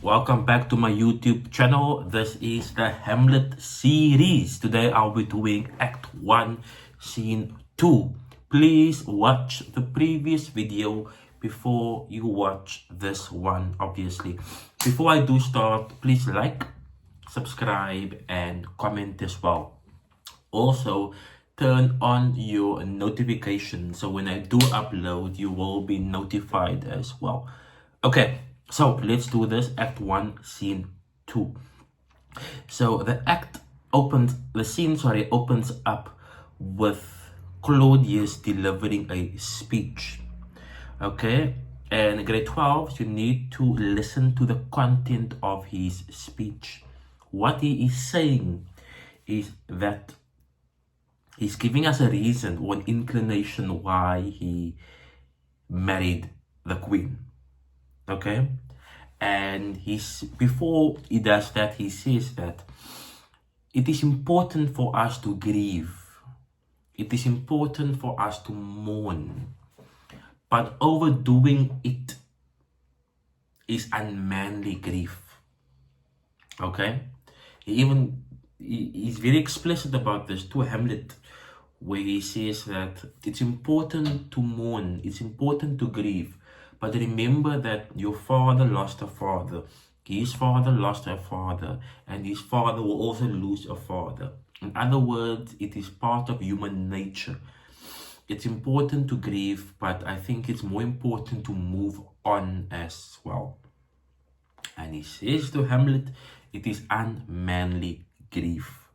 Welcome back to my YouTube channel. This is the Hamlet series. Today I'll be doing Act 1, Scene 2. Please watch the previous video before you watch this one, obviously. Before I do start, please like, subscribe, and comment as well. Also, turn on your notifications so when I do upload, you will be notified as well. Okay, so let's do this. Act 1, Scene 2. So the scene opens up with Claudius delivering a speech. Okay, and grade 12, you need to listen to the content of his speech. What he is saying is that he's giving us a reason or an inclination why he married the queen. Okay, and before he does that, he says that it is important for us to grieve. It is important for us to mourn, but overdoing it is unmanly grief. Okay, he's very explicit about this to Hamlet, where he says that it's important to mourn, it's important to grieve, but remember that your father lost a father, his father lost a father, and his father will also lose a father. In other words, it is part of human nature. It's important to grieve, but I think it's more important to move on as well. And he says to Hamlet, it is unmanly grief.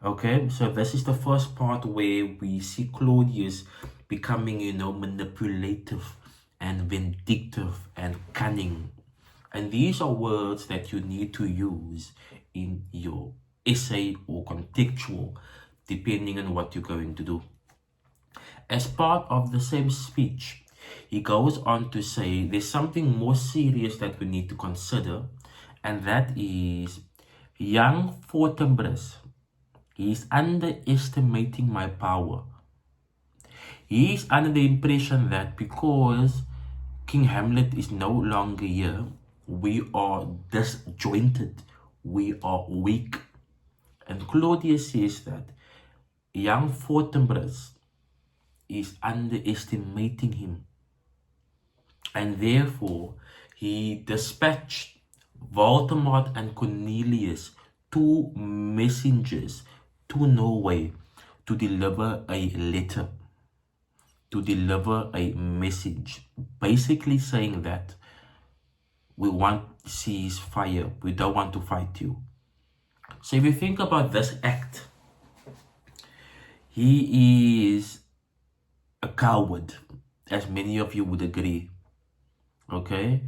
Okay, so this is the first part where we see Claudius becoming, manipulative and vindictive and cunning. And these are words that you need to use in your essay or contextual, depending on what you're going to do. As part of the same speech, he goes on to say there's something more serious that we need to consider, and that is young Fortinbras. He is underestimating my power. He is under the impression that because King Hamlet is no longer here, we are disjointed, we are weak. And Claudius says that young Fortinbras is underestimating him. And therefore, he dispatched Voldemort and Cornelius, two messengers, to Norway to deliver a letter, to deliver a message, basically saying that we want ceasefire, we don't want to fight you. So if you think about this act, he is a coward, as many of you would agree. Okay,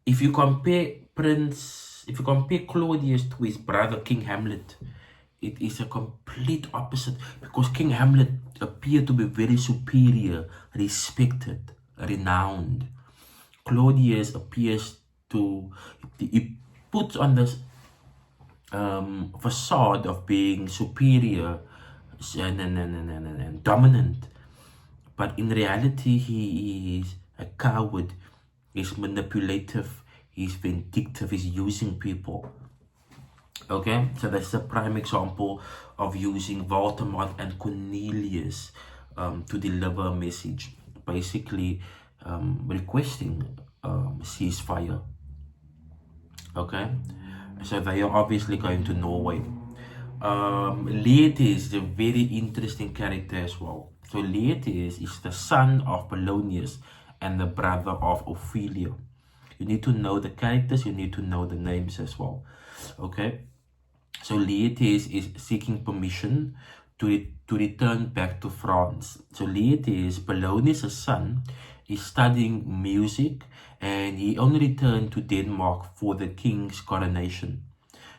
if you compare Claudius to his brother King Hamlet, it is a complete opposite, because King Hamlet appeared to be very superior, respected, renowned. Claudius appears to, he puts on this facade of being superior and dominant, but in reality he is a coward, he's manipulative, he's vindictive, he's using people. Okay, so that's a prime example of using Voldemort and Cornelius to deliver a message, basically requesting ceasefire. Okay, so they are obviously going to Norway. Laertes is a very interesting character as well. So Laertes is the son of Polonius and the brother of Ophelia. You need to know the characters, you need to know the names as well. Okay, so Laertes is seeking permission to return back to France. So Laertes, Polonius' son, is studying music, and he only returned to Denmark for the king's coronation.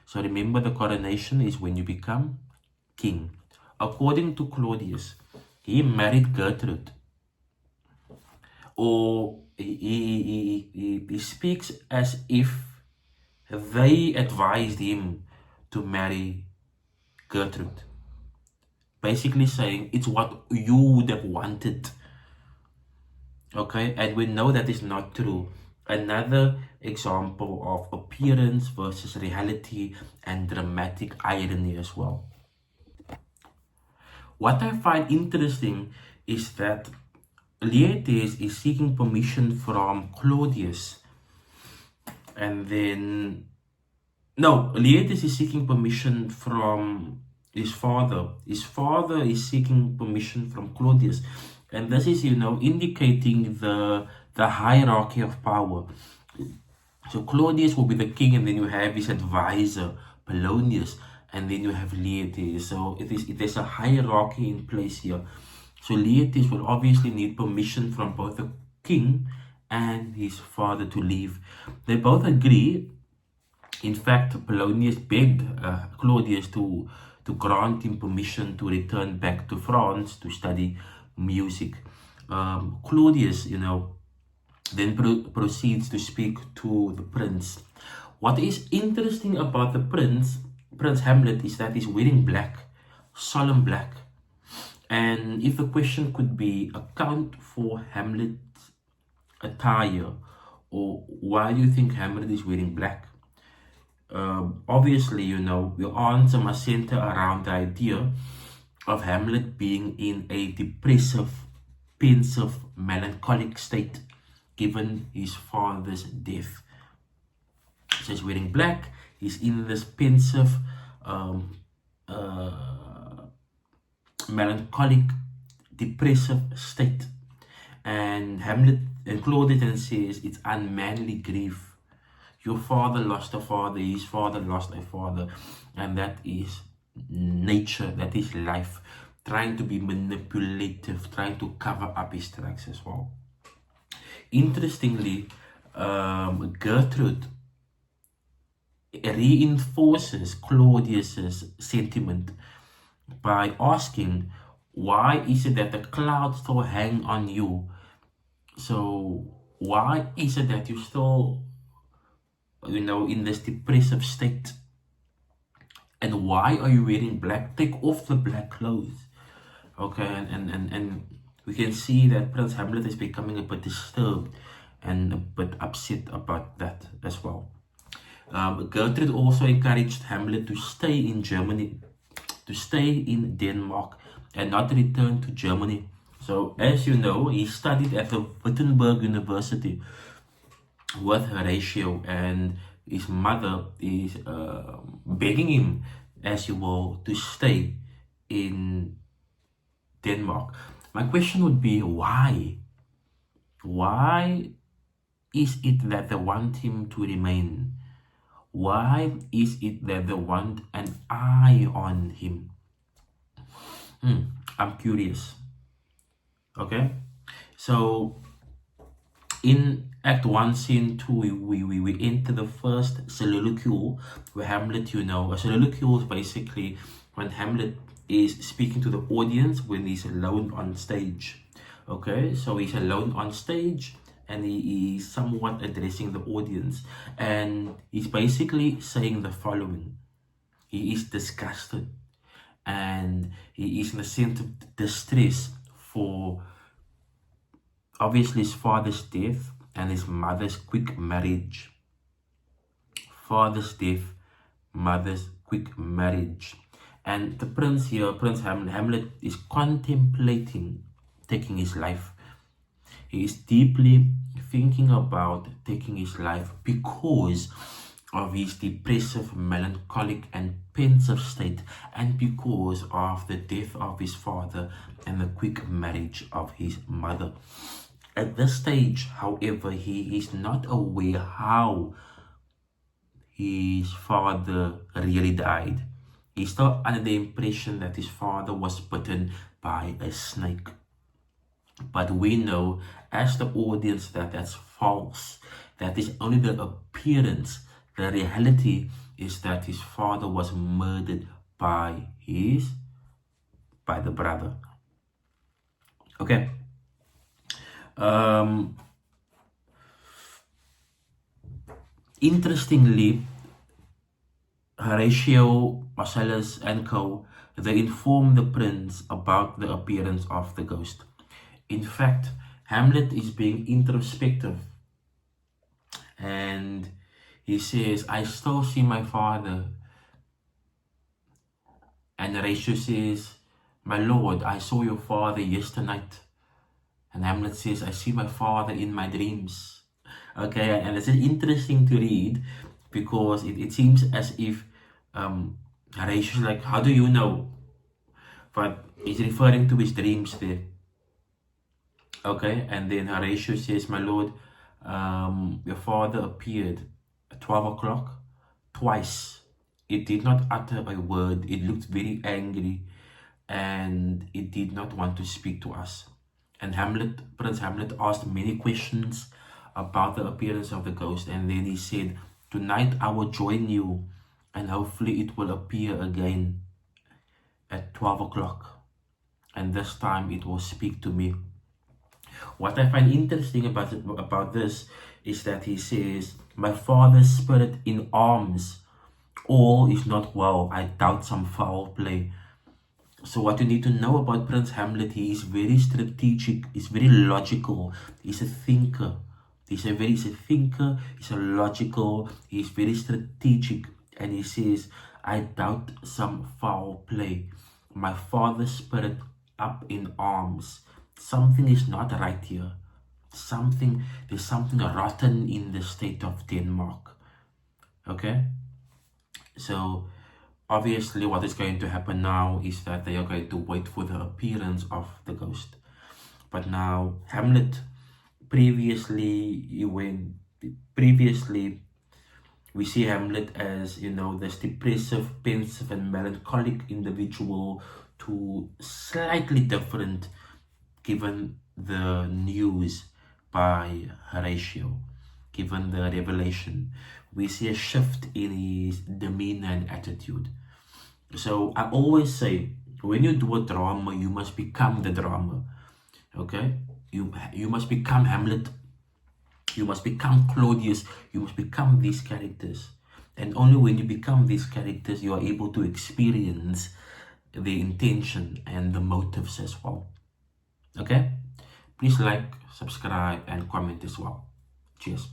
So remember, the coronation is when you become king. According to Claudius, he married Gertrude, or he speaks as if they advised him to marry Gertrude, basically saying it's what you would have wanted. Okay, and we know that is not true. Another example of appearance versus reality and dramatic irony as well. What I find interesting is that Laertes is seeking permission from Claudius, and then no, Laertes is seeking permission from his father. His father is seeking permission from Claudius, and this is, indicating the hierarchy of power. So Claudius will be the king, and then you have his advisor Polonius, and then you have Laertes. So there's a hierarchy in place here. So Laertes will obviously need permission from both the king and his father to leave. They both agree. In fact, Polonius begged Claudius to grant him permission to return back to France to study music. Claudius, then proceeds to speak to the prince. What is interesting about the Prince Hamlet, is that he's wearing black, solemn black. And if the question could be, account for Hamlet's attire, or why do you think Hamlet is wearing black? Obviously, your answer must center around the idea of Hamlet being in a depressive, pensive, melancholic state given his father's death. So he's wearing black, he's in this pensive, melancholic, depressive state. And Claudius then says it's unmanly grief. Your father lost a father, his father lost a father, and that is nature, that is life, trying to be manipulative, trying to cover up his tracks as well. Interestingly, Gertrude reinforces Claudius's sentiment by asking, why is it that the clouds still hang on you? So why is it that you still, in this depressive state? And why are you wearing black? Take off the black clothes. Okay, and we can see that Prince Hamlet is becoming a bit disturbed and a bit upset about that as well. Gertrude also encouraged Hamlet to stay in Germany, to stay in Denmark, and not return to Germany. So, as you know, he studied at the Wittenberg University with Horatio, and his mother is begging him, as you will, to stay in Denmark. My question would be, why? Why is it that they want him to remain? Why is it that they want an eye on him? I'm curious. Okay, so in Act 1, Scene 2, we enter the first soliloquy where Hamlet, a soliloquy is basically when Hamlet is speaking to the audience when he's alone on stage. Okay, so he's alone on stage and he is somewhat addressing the audience, and he's basically saying the following. He is disgusted and he is in a sense of distress for obviously his father's death and his mother's quick marriage. Father's death, mother's quick marriage. And the prince here, Prince Hamlet, is contemplating taking his life. He is deeply thinking about taking his life because of his depressive, melancholic, and pensive state, and because of the death of his father and the quick marriage of his mother. At this stage, however, he is not aware how his father really died. He's still under the impression that his father was bitten by a snake. But we know, as the audience, that that's false. That is only the appearance. The reality is that his father was murdered by the brother. Okay. Interestingly, Horatio, Marcellus, and co., they inform the prince about the appearance of the ghost. In fact, Hamlet is being introspective. And he says, I still see my father. And Horatio says, my lord, I saw your father yesterday. And Hamlet says, I see my father in my dreams. Okay, and it's interesting to read because it seems as if Horatio's like, how do you know? But he's referring to his dreams there. Okay, and then Horatio says, my lord, your father appeared at 12 o'clock twice. It did not utter a word. It looked very angry and it did not want to speak to us. And Prince Hamlet asked many questions about the appearance of the ghost, and then he said, tonight I will join you and hopefully it will appear again at 12 o'clock, and this time it will speak to me. What I find interesting about this is that he says, my father's spirit in arms, all is not well, I doubt some foul play. So what you need to know about Prince Hamlet, he is very strategic, he's very logical, he's a thinker. He's a thinker, he's a logical, he's very strategic. And he says, I doubt some foul play. My father's spirit up in arms. Something is not right here. There's something rotten in the state of Denmark. Okay? So, obviously what is going to happen now is that they are going to wait for the appearance of the ghost. But now, Hamlet, previously we see Hamlet as, this depressive, pensive and melancholic individual, to slightly different given the news by Horatio, given the revelation. We see a shift in his demeanor and attitude. So I always say, when you do a drama, you must become the drama. Okay? You must become Hamlet. You must become Claudius. You must become these characters. And only when you become these characters, you are able to experience the intention and the motives as well. Okay? Please like, subscribe, and comment as well. Cheers.